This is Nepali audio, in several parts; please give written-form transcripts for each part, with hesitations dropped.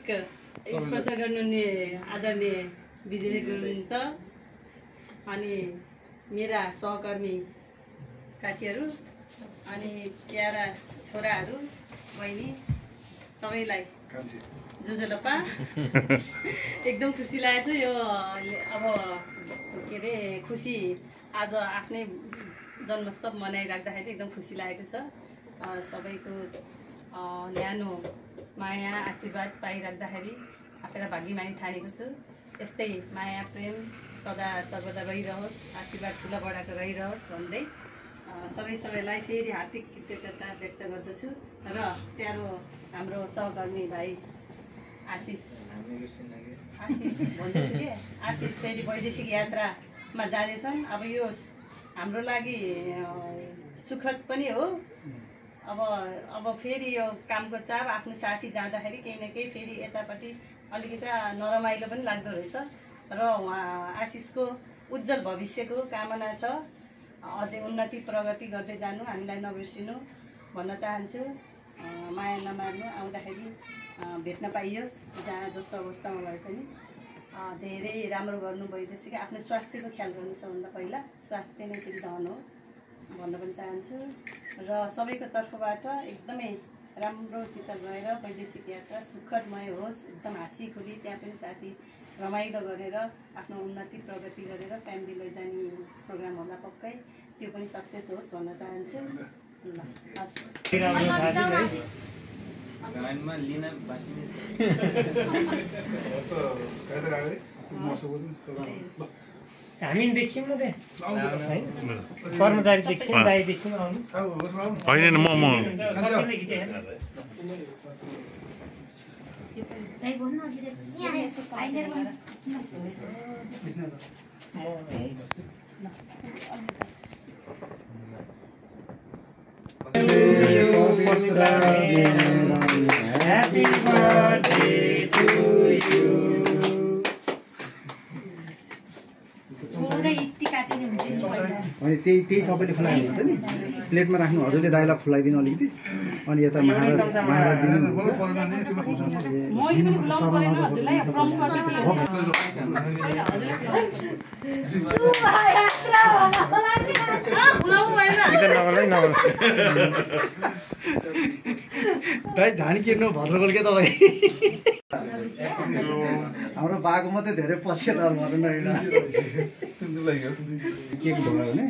स्पोन्सर गर्नुहुने आदरणीय विजय गुरुङ छ अनि मेरा सहकर्मी साथीहरू अनि प्यारा छोराहरू बहिनी सबैलाई जुजलोपा एकदम खुसी लागेको छ यो अब के अरे खुसी आज आफ्नै जन्मोत्सव मनाइराख्दाखेरि एकदम खुसी लागेको छ सबैको न्यानो माया आशीर्वाद पाइराख्दाखेरि आफैलाई भाग्यमानी ठानेको छु यस्तै माया प्रेम सदा सर्वदा रहिरहोस् आशीर्वाद ठुलो बडाको रहिरहोस् भन्दै सबैलाई फेरि हार्दिक कृतज्ञता व्यक्त गर्दछु र प्यारो हाम्रो सहकर्मी भाइ आशिष भन्दैछु कि आशिष फेरि वैदेशिक यात्रामा जाँदैछन् अब यो हाम्रो लागि सुखद पनि हो अब फेरि यो कामको चाप आफ्नो साथी जाँदाखेरि केही न केही फेरि यतापट्टि अलिकति नरमाइलो पनि लाग्दो रहेछ र उहाँ आशिषको उज्जवल भविष्यको कामना छ अझै उन्नति प्रगति गर्दै जानु हामीलाई नबिर्सिनु भन्न चाहन्छु माया नमार्नु आउँदाखेरि भेट्न पाइयोस् जहाँ जस्तो अवस्थामा भए पनि धेरै राम्रो गर्नु वैदेशिक आफ्नो स्वास्थ्यको ख्याल गर्नु सबभन्दा पहिला स्वास्थ्य नै फेरि धन हो भन्न पनि चाहन्छु र सबैको तर्फबाट एकदमै राम्रोसित गएर वैदेशिक यात्रा सुखदमय होस् एकदम हाँसी खुली त्यहाँ पनि साथी रमाइलो गरेर आफ्नो उन्नति प्रगति गरेर फ्यामिली लैजाने प्रोग्राम होला पक्कै त्यो पनि सक्सेस होस् भन्न चाहन्छु हामी देखियौँ न कर्मचारी देखियौँ दाइ देखियौँ होइन म Happy birthday to you. अनि त्यही सबैले खुलाउनु हुन्छ नि प्लेटमा राख्नु हजुरले दाइलाई खुलाइदिनु अलिकति अनि यता महाराज दाइ झानी किन्नु भद्रगोल के तपाईँ हाम्रो बाको मात्रै धेरै पछि त भनौँ न के भयो भने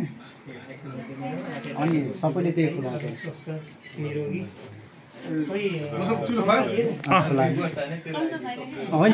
अनि सबैले चाहिँ खुलाउँछ होइन